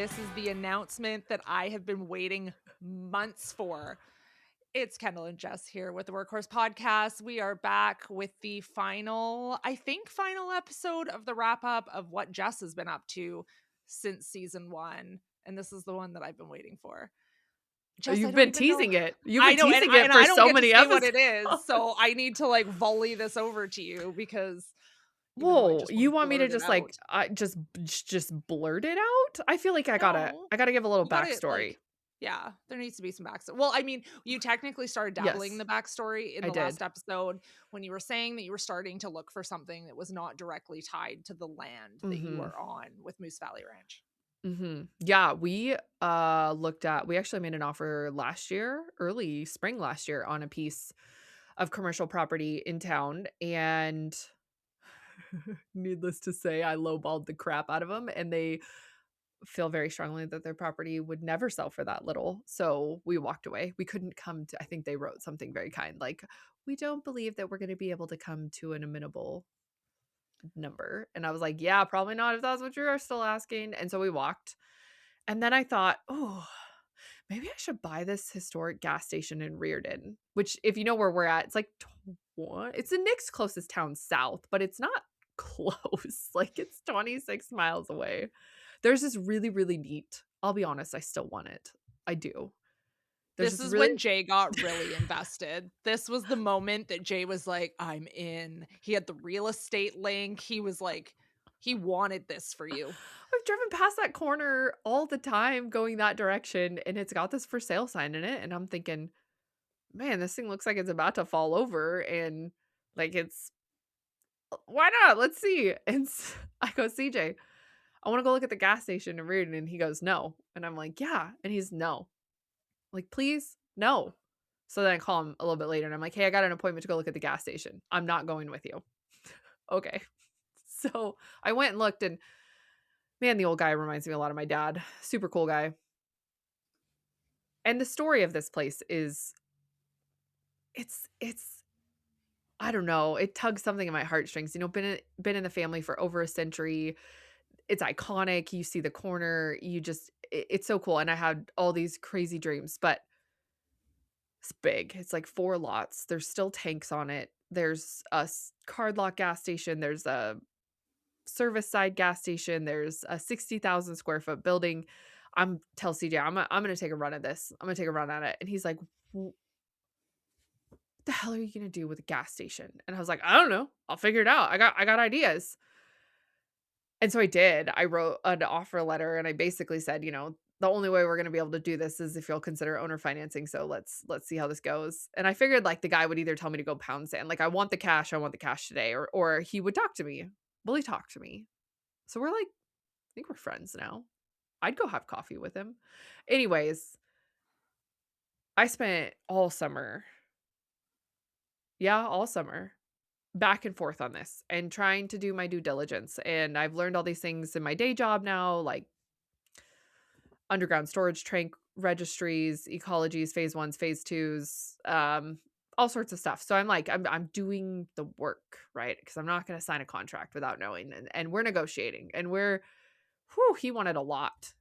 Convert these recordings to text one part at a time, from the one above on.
this is the announcement that I have been waiting months for. It's Kendall and Jess here with the Workhorse Podcast. We are back with the final episode of the wrap up of what Jess has been up to since season 1. And this is the one that I've been waiting for. Jess, You've been teasing it. You've been teasing it for so many episodes. What it is, so I need to like volley this over to you because. Whoa, you want me to just like just blurt it out? I feel like I gotta give a little backstory. Yeah, there needs to be some backstory. Well, I mean, you technically started dabbling in the backstory in the last episode when you were saying that you were starting to look for something that was not directly tied to the land that you were on with Moose Valley Ranch. Yeah, we actually made an offer last year, early spring last year, on a piece of commercial property in town, and needless to say, I lowballed the crap out of them, and they feel very strongly that their property would never sell for that little. So we walked away. We couldn't come to, I think they wrote something very kind, like, we don't believe that we're going to be able to come to an amenable number. And I was like, yeah, probably not if that's what you're still asking. And so we walked. And then I thought, oh, maybe I should buy this historic gas station in Reardon, which, if you know where we're at, it's like it's the next closest town south, but it's not close. Like, it's 26 miles away. There's this really, really neat, I'll be honest, I still want it. I do. This is when Jay got really invested. This was the moment that Jay was like, I'm in. He had the real estate link. He was like, he wanted this for you. I've driven past that corner all the time going that direction, and it's got this for sale sign in it. And I'm thinking, man, this thing looks like it's about to fall over. And like, why not? Let's see. And I go, CJ, I want to go look at the gas station in Reardon. And he goes, no. And I'm like, yeah. And he's no. Like, please, no. So then I call him a little bit later and I'm like, hey, I got an appointment to go look at the gas station. I'm not going with you. Okay. So I went and looked, and man, the old guy reminds me a lot of my dad. Super cool guy. And the story of this place is, it's I don't know, it tugs something in my heartstrings. You know, been in the family for over a century. It's iconic. You see the corner, it's so cool. And I had all these crazy dreams, but it's big. It's like 4 lots. There's still tanks on it. There's a card lot gas station. There's a service side gas station. There's a 60,000 square foot building. Tell CJ, I'm going to take a run at this. I'm going to take a run at it. And he's like, what the hell are you going to do with a gas station? And I was like, I don't know. I'll figure it out. I got ideas. And so I did. I wrote an offer letter, and I basically said, you know, the only way we're going to be able to do this is if you'll consider owner financing. So let's see how this goes. And I figured like the guy would either tell me to go pound sand, like, I want the cash today, or he would talk to me. Well, he talked to me. So we're like, I think we're friends now. I'd go have coffee with him. Anyways, I spent all summer back and forth on this and trying to do my due diligence. And I've learned all these things in my day job now, like underground storage tank registries, ecologies, phase 1s, phase 2s, all sorts of stuff. So I'm like, I'm doing the work, right? Because I'm not going to sign a contract without knowing. And we're negotiating, and he wanted a lot.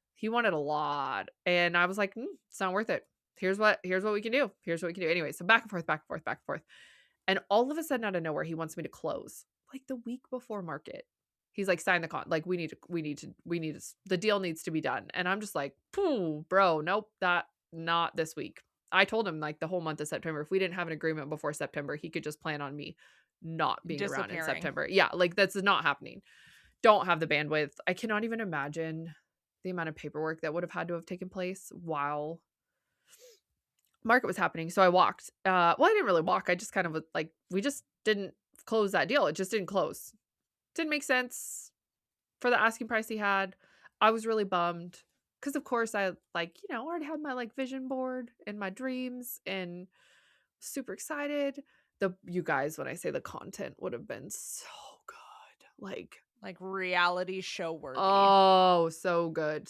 And I was like, it's not worth it. Here's what we can do. Anyway, so back and forth. And all of a sudden, out of nowhere, he wants me to close like the week before market. He's like, sign the con. Like, we need to, the deal needs to be done. And I'm just like, bro, nope, not this week. I told him like the whole month of September, if we didn't have an agreement before September, he could just plan on me not being around in September. Yeah, like, that's not happening. Don't have the bandwidth. I cannot even imagine the amount of paperwork that would have had to have taken place while market was happening. So I walked. I didn't really walk. I just kind of like, we just didn't close that deal. It just didn't close. Didn't make sense for the asking price he had. I was really bummed because, of course, I already had my like vision board and my dreams and super excited. You guys, when I say the content would have been so good, like reality show worthy. Oh, so good.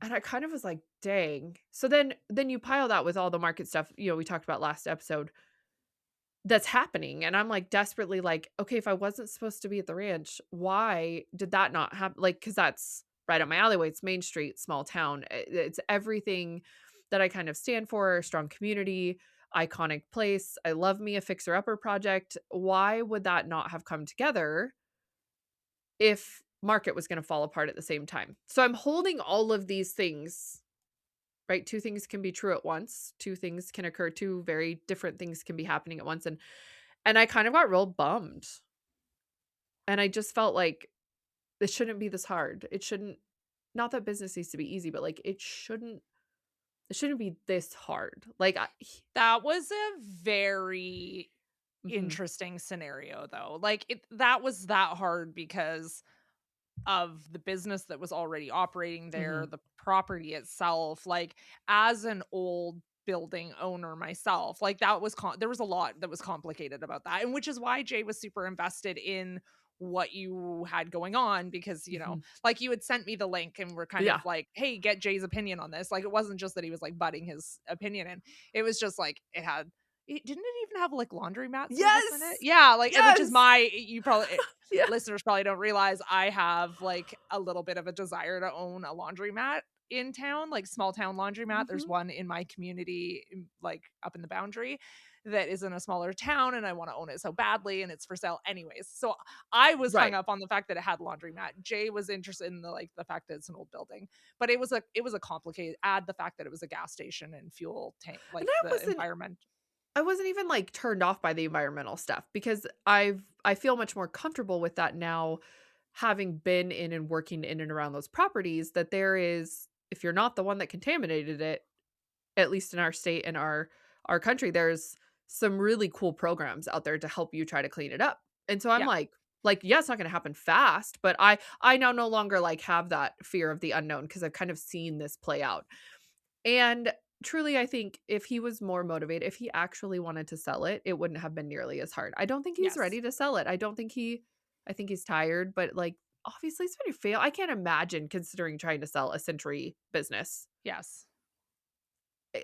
And I kind of was like, dang. So then you pile that with all the market stuff, you know, we talked about last episode that's happening. And I'm like desperately like, okay, if I wasn't supposed to be at the ranch, why did that not happen? Like, cause that's right up my alleyway. It's Main Street, small town. It's everything that I kind of stand for, strong community, iconic place. I love me a fixer upper project. Why would that not have come together if market was going to fall apart at the same time? So I'm holding all of these things, right? Two things can be true at once. Two things can occur. Two very different things can be happening at once. And I kind of got real bummed. And I just felt like it shouldn't be this hard. It shouldn't, not that business needs to be easy, but like it shouldn't be this hard. Like That was a very mhm, interesting scenario though. Like that was that hard because of the business that was already operating there, mhm, the property itself, like, as an old building owner myself, like, that was there was a lot that was complicated about that, and which is why Jay was super invested in what you had going on because, mhm. like, you had sent me the link and we're kind Yeah. of like, "Hey, get Jay's opinion on this." Like, it wasn't just that he was, like, butting his opinion in. It was just, like, didn't it even have, like, laundromat service in it? Yes! Yeah, like, which is Yes! you probably Yeah. listeners probably don't realize I have like a little bit of a desire to own a laundromat in town, like small town laundromat. There's Mhm. one in my community, like up in the boundary that is in a smaller town and I want to own it so badly and it's for sale anyways. So I was hung Right. up on the fact that it had laundromat. Jay was interested in the fact that it's an old building. But it was a complicated add the fact that it was a gas station and fuel tank, And like the environment. I wasn't even, like, turned off by the environmental stuff because I feel much more comfortable with that now, having been in and working in and around those properties, that there is, if you're not the one that contaminated it, at least in our state and our country, there's some really cool programs out there to help you try to clean it up. And so I'm Yeah. like, yeah, it's not gonna happen fast, but I now no longer, like, have that fear of the unknown because 'cause I've kind of seen this play out. And truly, I think if he was more motivated, if he actually wanted to sell it, it wouldn't have been nearly as hard. I don't think he's Yes. ready to sell it. I think he's tired, but, like, obviously it's been a fail. I can't imagine considering trying to sell a Century business. Yes.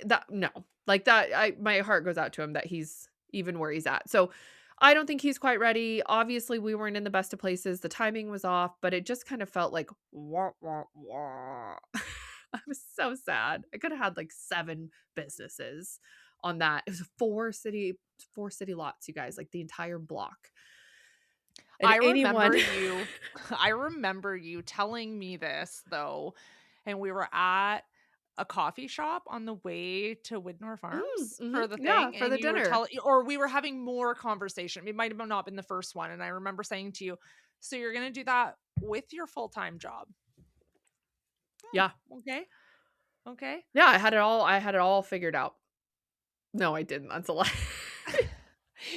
That no. Like, that I my heart goes out to him that he's even where he's at. So, I don't think he's quite ready. Obviously, we weren't in the best of places. The timing was off, but it just kind of felt like wah, wah, wah. I was so sad. I could have had like 7 businesses on that. It was 4 city lots, you guys, like the entire block. And I anyone remember you I remember you telling me this though, and we were at a coffee shop on the way to Widnor Farms mhm, for the yeah, thing, for and the you were dinner. telling or we were having more conversation. It might have not been the first one, and I remember saying to you, "So you're gonna do that with your full-time job?" Yeah. Okay, okay. Yeah, I had it all figured out. No, I didn't. That's a lie.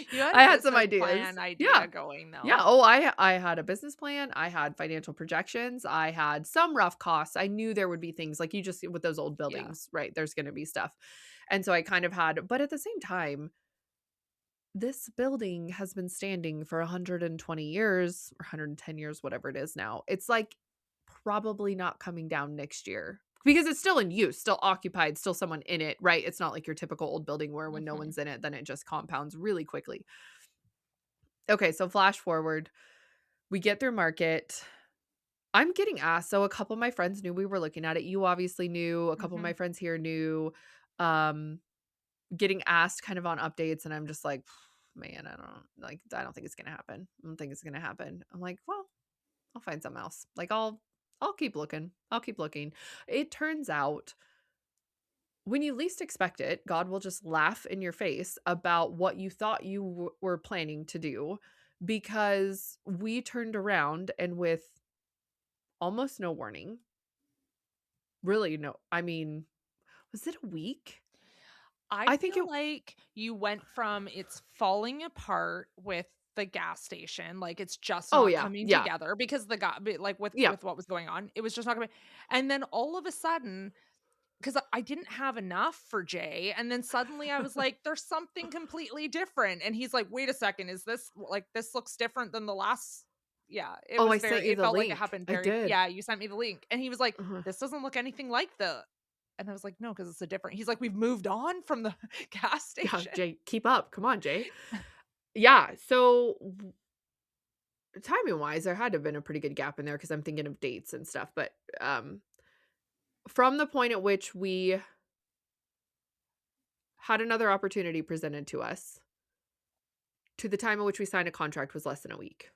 You had a I had some business ideas. plan Yeah. idea going Yeah. though. Oh, I had a business plan. I had financial projections. I had some rough costs. I knew there would be things like you just with those old Yeah. buildings, right? There's going to be stuff. And so I kind of had, but at the same time, this building has been standing for 120 years or 110 years, whatever it is now. It's like probably not coming down next year because it's still in use, still occupied, still someone in it, right? It's not like your typical old building where when no Mhm. one's in it, then it just compounds really quickly. Okay, so flash forward, we get through market. I'm getting asked. So a couple of my friends knew we were looking at it. You obviously knew. A couple of my Mhm. friends here knew. Um, Getting asked kind of on updates, and I'm just like, man, I don't think it's gonna happen. I don't think it's gonna happen. I'm like, well, I'll find something else. Like I'll keep looking. I'll keep looking. It turns out when you least expect it, God will just laugh in your face about what you thought you were planning to do because we turned around and with almost no warning, really no, I mean, was it a week? I I think it feel like you went from it's falling apart with the gas station, like it's just oh not yeah, coming yeah, together because the guy, like yeah. with what was going on, it was just not coming. And then all of a sudden, because I didn't have enough for Jay, and then suddenly I was like, "There's something completely different," and he's like, "Wait a second, is this like this looks different than the last?" Yeah, it Oh, I was sent very. you It the felt like it link. happened I very. did. Yeah, you sent me the link, and he was like, Uh-huh. "This doesn't look anything like the." And I was like, "No, because it's a different." He's like, "We've moved on from the gas Yeah, station." Jay, keep up. Come on, Jay. Yeah, so timing wise, there had to have been a pretty good gap in there because I'm thinking of dates and stuff. But from the point at which we had another opportunity presented to us to the time at which we signed a contract was less than a week.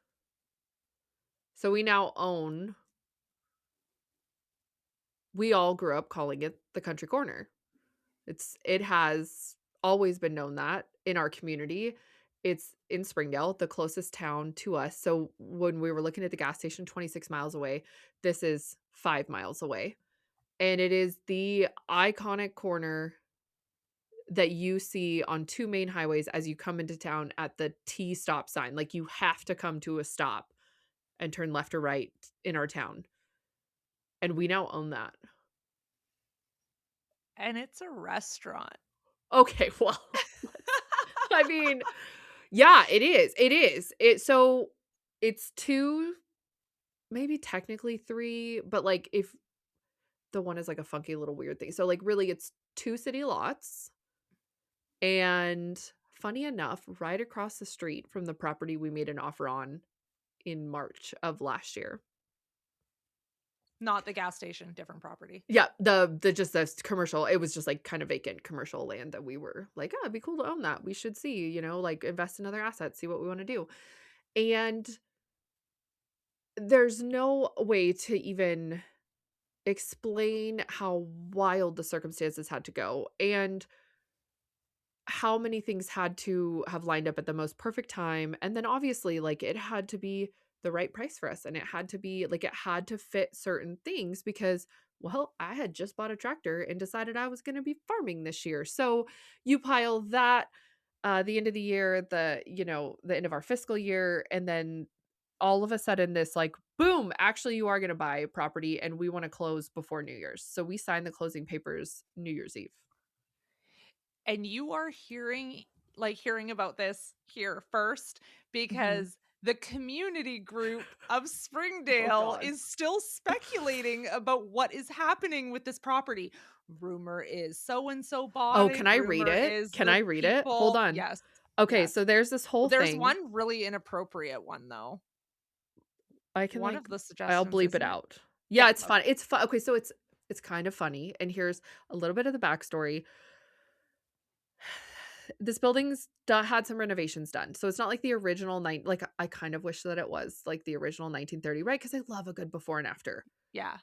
So we now own, we all grew up calling it the country corner. It has always been known that in our community. It's in Springdale, the closest town to us. So when we were looking at the gas station 26 miles away, this is 5 miles away. And it is the iconic corner that you see on 2 main highways as you come into town at the T stop sign. Like, you have to come to a stop and turn left or right in our town. And we now own that. And it's a restaurant. Okay, well, I mean, yeah, it is. It is. It's 2, maybe technically 3, but, like, if the one is, like, a funky little weird thing. So, like, really, it's 2 city lots, and funny enough, right across the street from the property we made an offer on in March of last year. Not the gas station, different property. Yeah, the just this commercial, it was just, like, kind of vacant commercial land that we were like, "Oh, it'd be cool to own that. We should see, like, invest in other assets, see what we wanna do." And there's no way to even explain how wild the circumstances had to go, and how many things had to have lined up at the most perfect time, and then obviously, like, it had to be the right price for us, and it had to be like, it had to fit certain things because, well, I had just bought a tractor and decided I was gonna be farming this year. So, you pile that, the end of the year, the end of our fiscal year, and then all of a sudden this, like, boom, actually you are gonna buy property and we wanna close before New Year's. So we signed the closing papers New Year's Eve. And you are hearing about this here first Mhm. because the community group of Oh Springdale god. is still speculating about what is happening with this property. Rumor is so and so bought Oh, it. can I read Rumor it? is Can the I read it? Hold people. on. Yes. Okay, Yes. so there's this whole There's thing. one really inappropriate one though. I can, One like, of the I'll suggestions, bleep it isn't it? out. Yeah. Yeah, it's fun. Okay. It's fun. Okay, so it's kind of funny, and here's a little bit of the backstory. This building's had some renovations done, so it's not like the original like, I kind of wish that it was like the original 1930, right? Because I love a good before and after. Yeah.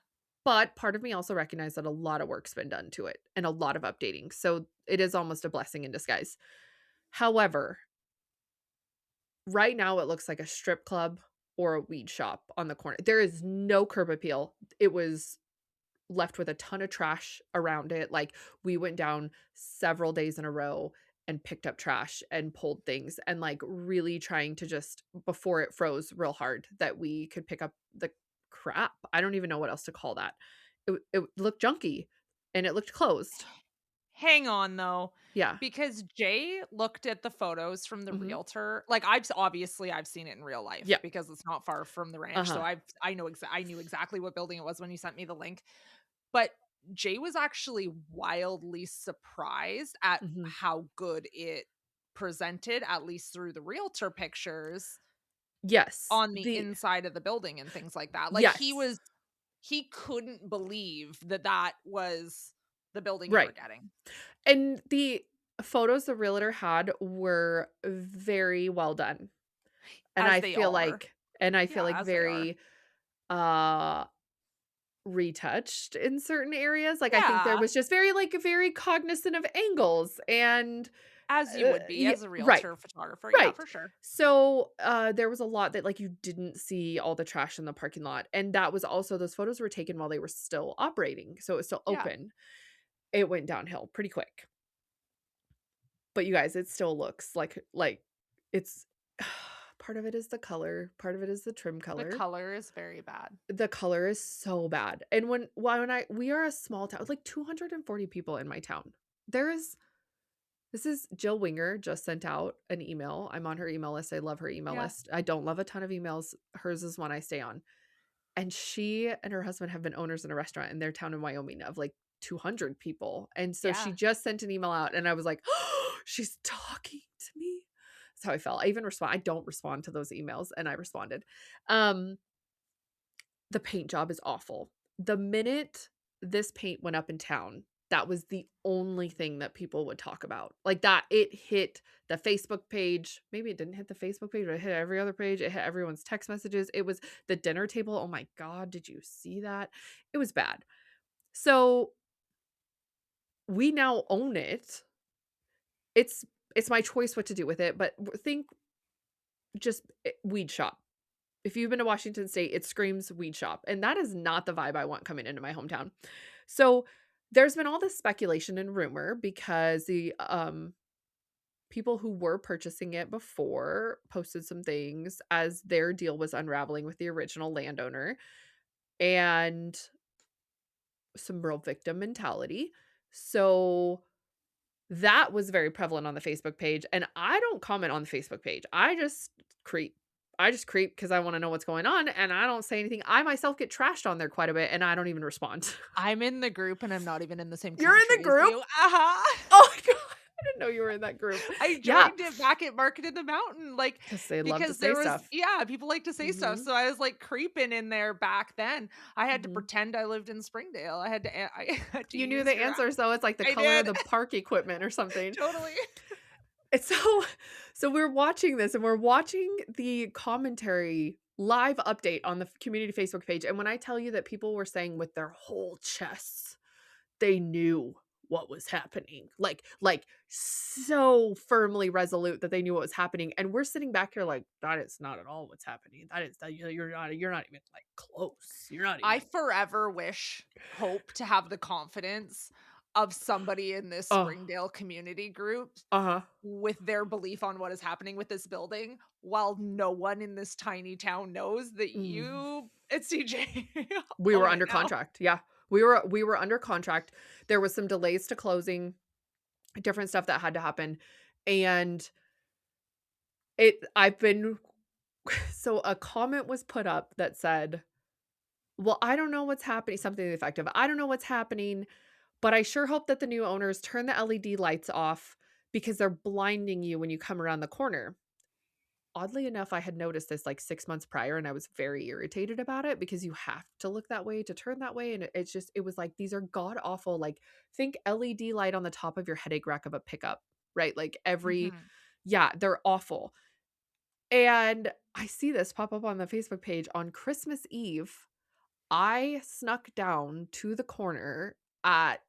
But part of me also recognized that a lot of work's been done to it and a lot of updating, so it is almost a blessing in disguise. However, right now it looks like a strip club or a weed shop on the corner. There is no curb appeal. It was left with a ton of trash around it. Like, we went down several days in a row and picked up trash and pulled things and, like, really trying to just, before it froze real hard, that we could pick up the crap. I don't even know what else to call that. It looked junky and it looked closed. Hang on though, Yeah. because Jay looked at the photos from the Mhm. realtor. Like obviously I've seen it in real life Yeah. because it's not far from the ranch. So Uh-huh. I knew exactly what building it was when you sent me the link. But Jay was actually wildly surprised at Mhm. how good it presented, at least through the realtor pictures Yes. on the inside of the building and things like that. Like Yes. he couldn't believe that that was the building you were Right. getting. And the photos the realtor had were very well done. And As I they feel are. like and I feel Yeah, like as they are. very, uh, retouched in certain areas. Like, I think there Yeah, was just very cognizant of angles and, as you would be yeah, as a right, realtor, photographer, yeah, right. for sure. So, there was a lot that, like, you didn't see all the trash in the parking lot, and that was also, those photos were taken while they were still operating, so it was still Yeah. open. It went downhill pretty quick. But you guys, it still looks like it's part of it is the color, part of it is the trim The color. color is very bad. The color is so bad. And when I we are a small town, like 240 people in my town. There is This is Jill Winger just sent out an email. I'm on her email list. I love her email Yeah, list. I don't love a ton of emails. Hers is one I stay on. And she and her husband have been owners in a restaurant in their town in Wyoming of like 200 people. And so she yeah. just sent an email out and I was like, "Oh, she's talking to me." That's how I felt. I don't respond to those emails, and I responded. Um, the paint job is awful. The minute this paint went up in town, that was the only thing that people would talk about. Like that it hit the Facebook page. Maybe it didn't hit the Facebook page, but it hit every other page. It hit everyone's text messages. It was the dinner table. Oh my God, did you see that? It was bad. So we now own it. It's it's my choice what to do with it, but think just weed shop. If you've been to Washington State, it screams weed shop, and that is not the vibe I want coming into my hometown. So, there's been all this speculation and rumor because the, people who were purchasing it before posted some things as their deal was unraveling with the original landowner and some real victim mentality. So, that was very prevalent on the Facebook page, and I don't comment on the Facebook page. Creep. I just creep because I wanna know what's going on, and I don't say anything. I myself get trashed on there quite a bit, and I don't even respond. I'm in the group and I'm not even in the same You're in the country as group? you. Uh-huh. Oh my god, I didn't know you were in that group. I Yeah, joined it back at Market in the Mountain, like, 'cause they love to because say there was stuff. yeah, people like to say stuff, Mhm, so I was, like, creeping in there back then. I had to mhm. pretend I lived in Springdale. I had to I had to You knew use the your answer, so it's like the I color of did. the park equipment or something. Totally. And so so we're watching this, and we're watching the commentary live update on the community Facebook page, and when I tell you that people were saying with their whole chests, they knew what was happening, like, so firmly resolute that they knew what was happening, and we're sitting back here like, "That is not at all what's happening. That is that you're not even, like, close. You're not I even." forever hope to have the confidence of somebody in this Oh, Springdale community group uh-huh. with their belief on what is happening with this building, while no one in this tiny town knows that Mhm. you it's CJ We own were it under now. contract, yeah. We were under contract. There was some delays to closing, different stuff that had to happen, and I've been so a comment was put up that said, "Well, I don't know what's happening," something to the effect of, "I don't know what's happening, but I sure hope that the new owners turn the LED lights off because they're blinding you when you come around the corner." Oddly enough, I had noticed this like 6 months prior, and I was very irritated about it because you have to look that way to turn that way, and it's just it was like, these are god awful, like, think LED light on the top of your headache rack of a pickup, right? Like, every Mhm. yeah, they're awful. And I see this pop up on the Facebook page on Christmas Eve. I snuck down to the corner at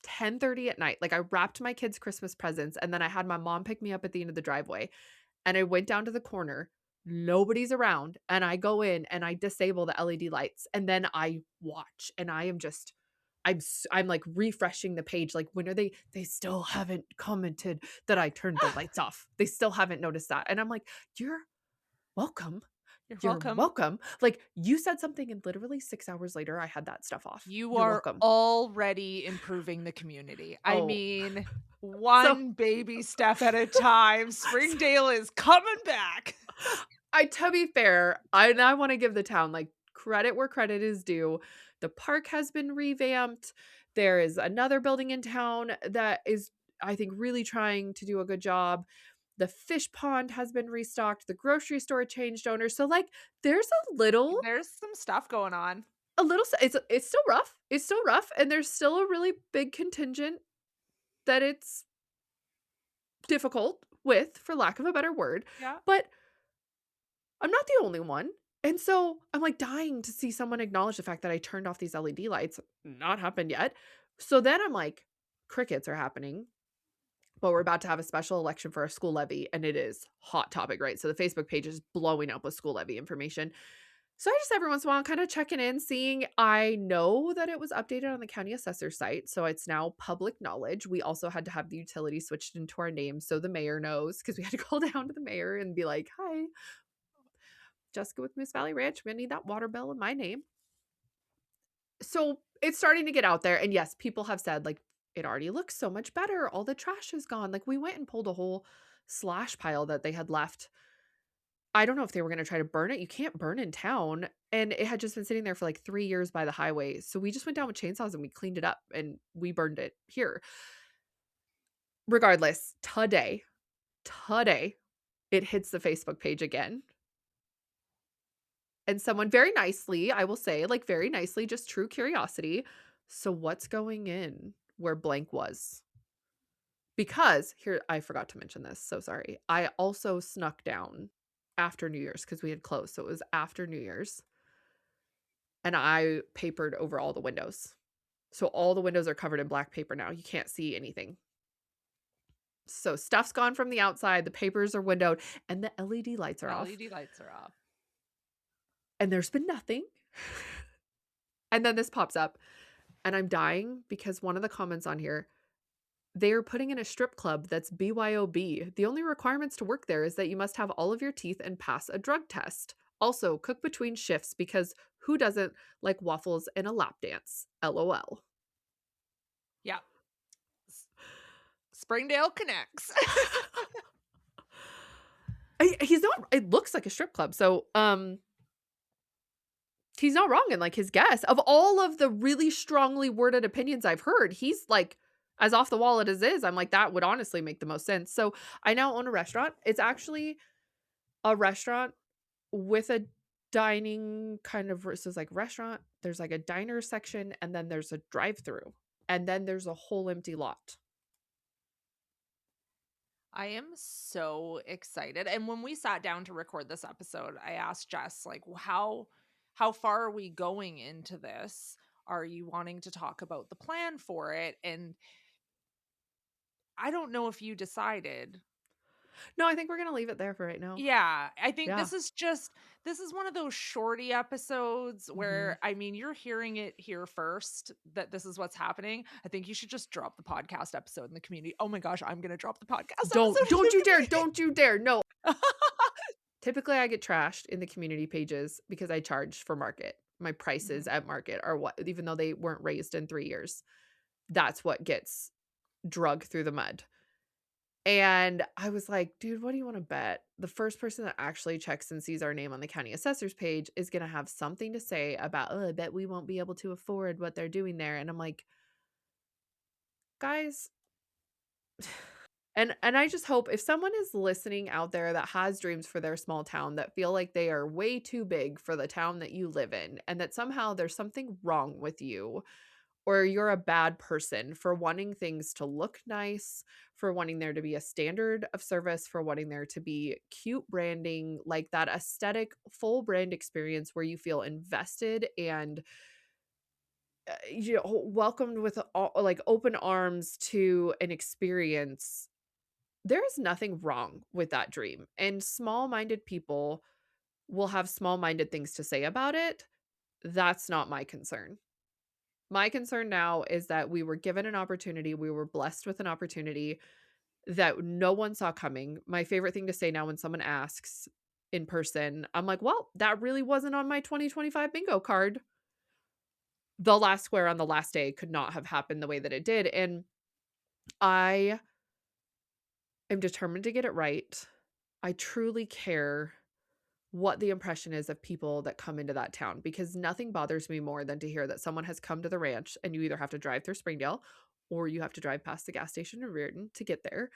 10:30 at night. Like, I wrapped my kids' Christmas presents, and then I had my mom pick me up at the end of the driveway, and I went down to the corner. Nobody's around, and I go in and I disable the LED lights, and then I watch, and I am just I'm, like, refreshing the page, like, "When are they still haven't commented that I turned the lights off. They still haven't noticed that." And I'm like, "You're welcome. You're You're welcome. welcome." Like, you said something, and literally 6 hours later, I had that stuff off. You You're are welcome. already improving the community. I Oh, mean, so one baby step at a time. Springdale is coming back. to be fair, I wanna give the town, like, credit where credit is due. The park has been revamped. There is another building in town that is, I think, really trying to do a good job. The fish pond has been restocked. The grocery store changed owners. So, like, there's There's some stuff going on. a little s it's still rough. It's still rough, and there's still a really big contingent that it's difficult with, for lack of a better word, Yeah. but I'm not the only one, and so I'm, like, dying to see someone acknowledge the fact that I turned off these LED lights. Not happened yet. So then I'm like, crickets are happening, but we're about to have a special election for a school levy, and it is hot topic, right? So the Facebook page is blowing up with school levy information. So I just every once in a while kinda checking in, seeing I know that it was updated on the county assessor site, so it's now public knowledge. We also had to have the utility switched into our name so the mayor knows, because we had to call down to the mayor and be like, "Hi, Jessica with Miss Valley Ranch, we need that water bill in my name." So it's starting to get out there, and yes, people have said, like, "It already looks so much better, all the trash is gone." Like, we went and pulled a whole slash pile that they had left. I don't know if they were gonna try to burn it. You can't burn in town, and it had just been sitting there for, like, 3 years by the highway, so we just went down with chainsaws and we cleaned it up, and we burned it here. Regardless, today it hits the Facebook page again. And someone very nicely, I will say, like, very nicely, just true curiosity. So what's going in where blank was? Because here, I forgot to mention this. So sorry. I also snuck down after New Year's because we had closed. So it was after New Year's. And I papered over all the windows. So all the windows are covered in black paper now. You can't see anything. So stuff's gone from the outside, the papers are windowed, and the LED lights are off. LED lights are off. And there's been nothing. And then this pops up, and I'm dying because one of the comments on here, they're putting in a strip club that's BYOB. The only requirements to work there is that you must have all of your teeth and pass a drug test. Also, cook between shifts because who doesn't like waffles and a lap dance? LOL. Yeah. Springdale connects. He's not, it looks like a strip club. So, he's not wrong in like his guess. Of all of the really strongly worded opinions I've heard, he's like as off the wall as is. I'm like, that would honestly make the most sense. So I now own a restaurant. It's actually a restaurant with a dining kind of, so it's like restaurant, there's like a diner section, and then there's a drive-through, and then there's a whole empty lot. I am so excited. And when we sat down to record this episode, I asked Jess, like, how far are we going into this? Are you wanting to talk about the plan for it? And I don't know if you decided. No, I think we're gonna leave it there for right now. Yeah, I think Yeah. this is one of those shorty episodes Mhm. where, I mean, you're hearing it here first that this is what's happening. I think you should just drop the podcast episode in the community. Oh my gosh, I'm gonna drop the podcast episode in Don't the you dare, community. don't you dare. No. Typically, I get trashed in the community pages because I charge for market. My prices Mhm. at market are what, even though they weren't raised in 3 years, that's what gets drug through the mud. And I was like, "Dude, what do you wanna bet? The first person that actually checks and sees our name on the county assessor's page is gonna have something to say about, oh, I bet we won't be able to afford what they're doing there." And I'm like, "Guys." And I just hope if someone is listening out there that has dreams for their small town that feel like they are way too big for the town that you live in, and that somehow there's something wrong with you, or you're a bad person for wanting things to look nice, for wanting there to be a standard of service, for wanting there to be cute branding, like that aesthetic full brand experience where you feel invested and welcomed with like open arms to an experience. There is nothing wrong with that dream, and small-minded people will have small-minded things to say about it. That's not my concern. My concern now is that we were given an opportunity, we were blessed with an opportunity that no one saw coming. My favorite thing to say now when someone asks in person, I'm like, "Well, that really wasn't on my 2025 bingo card." The last square on the last day could not have happened the way that it did, and I am determined to get it right. I truly care what the impression is of people that come into that town, because nothing bothers me more than to hear that someone has come to the ranch and you either have to drive through Springdale or you have to drive past the gas station in Reardon to get there.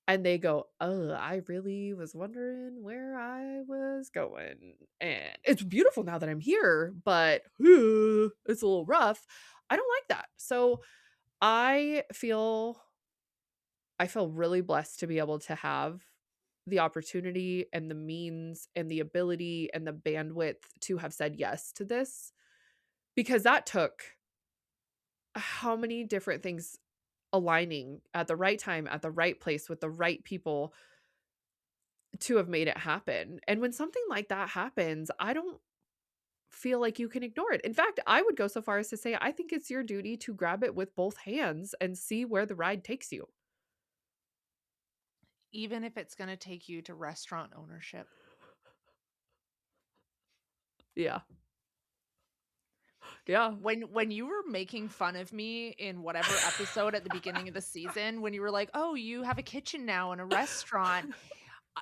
And they go, "Oh, I really was wondering where I was going. And it's beautiful now that I'm here, but it's a little rough." I don't like that. So I feel I feel really blessed to be able to have the opportunity and the means and the ability and the bandwidth to have said yes to this, because that took how many different things aligning at the right time, at the right place, with the right people to have made it happen. And when something like that happens, I don't feel like you can ignore it. In fact, I would go so far as to say I think it's your duty to grab it with both hands and see where the ride takes you. Even if it's gonna take you to restaurant ownership. Yeah. Yeah. When you were making fun of me in whatever episode at the beginning of the season, when you were like, "Oh, you have a kitchen now and a restaurant,"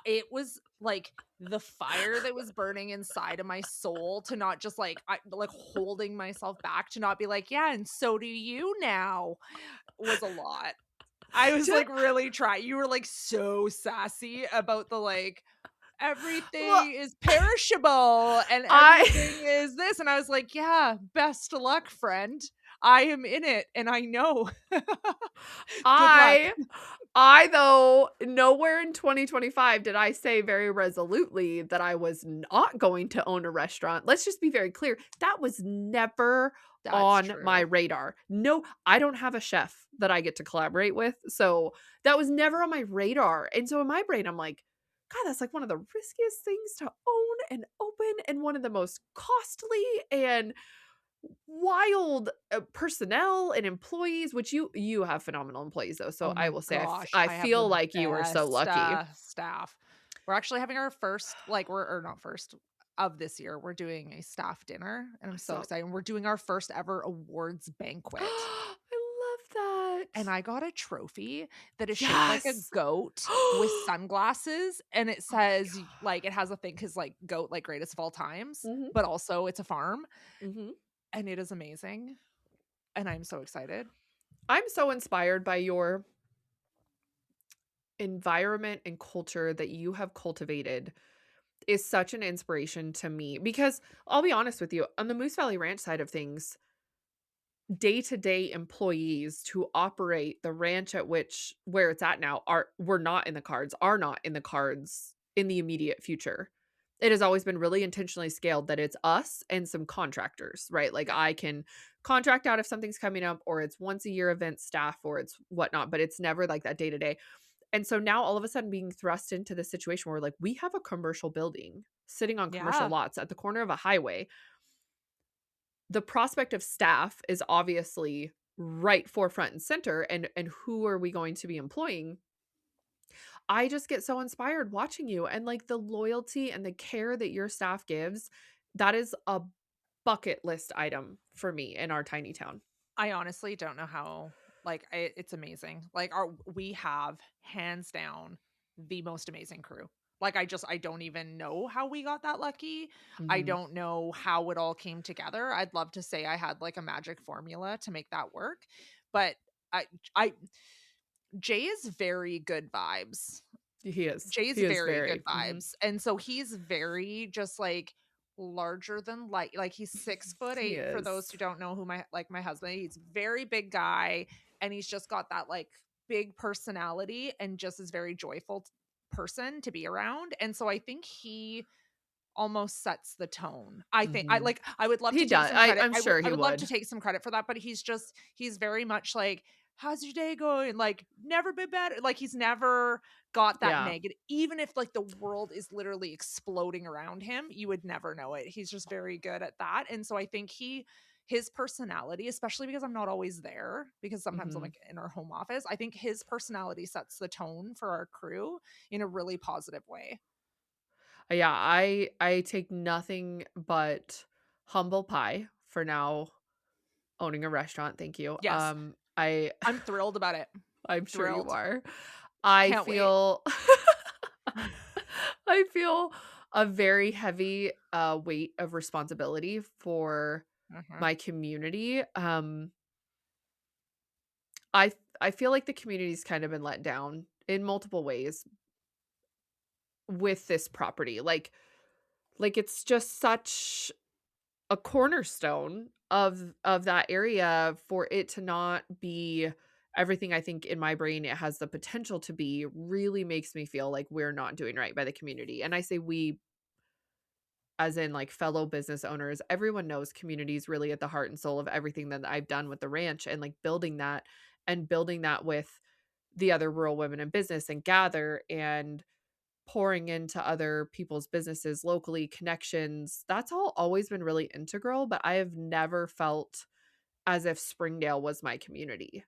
it was like the fire that was burning inside of my soul to not just like holding myself back to not be like, "Yeah, and so do you now," was a lot. I was, Ju like, really trying. You were, like, so sassy about the, like, well, "Everything is perishable and I everything is this," and I was like, "Yeah, best of luck, friend. I am in it, and I know. Good luck." I I though, nowhere in 2025 did I say very resolutely that I was not going to own a restaurant. Let's just be very clear. That was never That's on my true. radar. No, I don't have a chef that I get to collaborate with. So that was never on my radar. And so in my brain, I'm like, God, that's like one of the riskiest things to own and open and one of the most costly and wild, personnel and employees, which you have phenomenal employees though, so Oh I my will say gosh, I I have the feel like you were so best, lucky. staff. We're actually having our first, like, we're or not first, of this year, we're doing a staff dinner, and I'm so So excited, and we're doing our first ever awards banquet, I love and that. I got a trophy that is shaped like a Yes. goat with sunglasses, and it Oh my says, like, it gosh. has a thing because like, goat, like, greatest of all times, Mhm, but also it's a farm, mhm. and it is amazing, and I'm so excited. I'm so inspired by your environment and culture that you have cultivated is such an inspiration to me because I'll be honest with you, on the Moose Valley Ranch side of things, day-to-day employees to operate the ranch at which where it's at now are not in the cards, are not in the cards in the immediate future. It has always been really intentionally scaled that it's us and some contractors, right? Like Yeah. I can contract out if something's coming up or it's once a year event staff or it's whatnot, but it's never like that day to day. And so now all of a sudden being thrust into the situation where like we have a commercial building sitting on commercial Yeah. lots at the corner of a highway. The prospect of staff is obviously right forefront and center, and who are we going to be employing? I just get so inspired watching you and like the loyalty and the care that your staff gives. That is a bucket list item for me in our tiny town. I honestly don't know how, like, it's amazing. Like, our we have hands down the most amazing crew. Like, I don't even know how we got that lucky. I Mhm. don't know how it all came together. I'd love to say I had like a magic formula to make that work, but I Jay is very good vibes. He is. Jay's He is very good very. Mhm. vibes, and so he's very just, like, larger than light, like, he's He 6'8" for those is. who don't know who my husband, he's very big guy, and he's just got that, like, big personality and just is very joyful person to be around, and so I think he almost sets the tone. I think Mhm. I would love He to take does. some credit. I'm sure I he would love to would. take some credit for that, but he's very much like, "How's your day going?" Like, "Never been better." Like, he's never got that Yeah. negative, even if like the world is literally exploding around him, you would never know it. He's just very good at that. And so I think his personality, especially because I'm not always there, because sometimes I'm Mhm. like in our home office, I think his personality sets the tone for our crew in a really positive way. Yeah, I take nothing but humble pie for now owning a restaurant, thank you. Yes, I I'm thrilled about it. I'm sure you Thrilled. are. I Can't wait. feel I feel a very heavy, weight of responsibility for Mhm. my community. I feel like the community's kind of been let down in multiple ways with this property. Like it's just such a cornerstone of that area for it to not be everything I think in my brain it has the potential to be really makes me feel like we're not doing right by the community. And I say we as in like fellow business owners, everyone knows community is really at the heart and soul of everything that I've done with the ranch and like building that with the other rural women in business and gather and pouring into other people's businesses locally, connections. That's all always been really integral, but I have never felt as if Springdale was my community.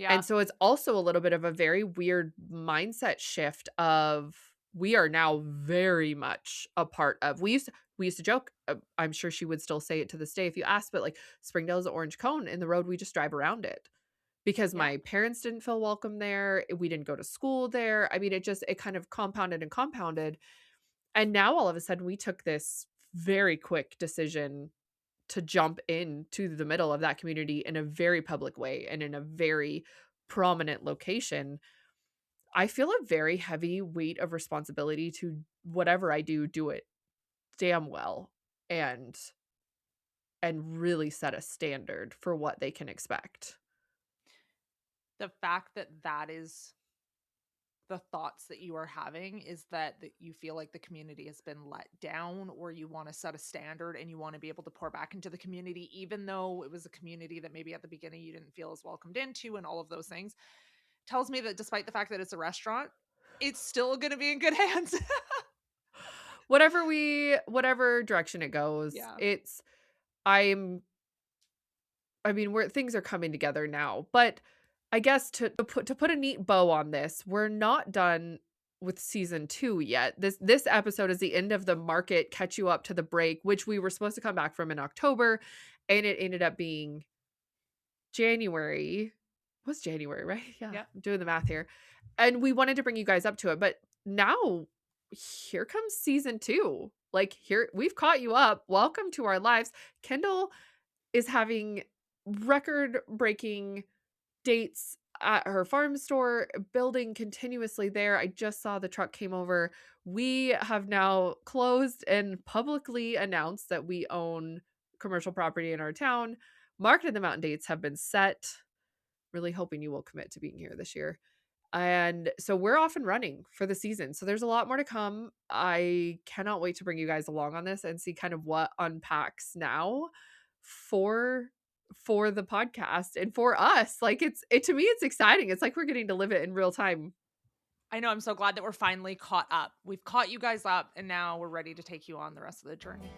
And Yeah. so it's also a little bit of a very weird mindset shift of we are now very much a part of we used to joke, I'm sure she would still say it to this day if you asked, but like Springdale's an orange cone in the road, we just drive around it because Yeah. my parents didn't feel welcome there. We didn't go to school there. I mean, it kind of compounded and compounded. And now all of a sudden we took this very quick decision to jump into the middle of that community in a very public way and in a very prominent location, I feel a very heavy weight of responsibility to whatever I do, do it damn well and really set a standard for what they can expect. The fact that that is the thoughts that you are having is that you feel like the community has been let down, or you want to set a standard and you want to be able to pour back into the community, even though it was a community that maybe at the beginning you didn't feel as welcomed into, and all of those things, tells me that despite the fact that it's a restaurant, it's still going to be in good hands. Whatever direction it goes, Yeah. I'm I mean, where things are coming together now, but I guess to put a neat bow on this, we're not done with season 2 yet. This episode is the end of the market catch you up to the break, which we were supposed to come back from in October, and it ended up being January. It was January, right? Yeah, Yeah. I'm doing the math here. And we wanted to bring you guys up to it, but now here comes season 2. Like, here we've caught you up. Welcome to our lives. Kendall is having record-breaking dates at her farm store, building continuously there. I just saw the truck came over. We have now closed and publicly announced that we own commercial property in our town. Market in the Mountain dates have been set. Really hoping you will commit to being here this year. And so we're off and running for the season. So there's a lot more to come. I cannot wait to bring you guys along on this and see kind of what unpacks now for the podcast and for us. Like to me it's exciting. It's like we're getting to live it in real time. I know. I'm so glad that we're finally caught up. We've caught you guys up, and now we're ready to take you on the rest of the journey.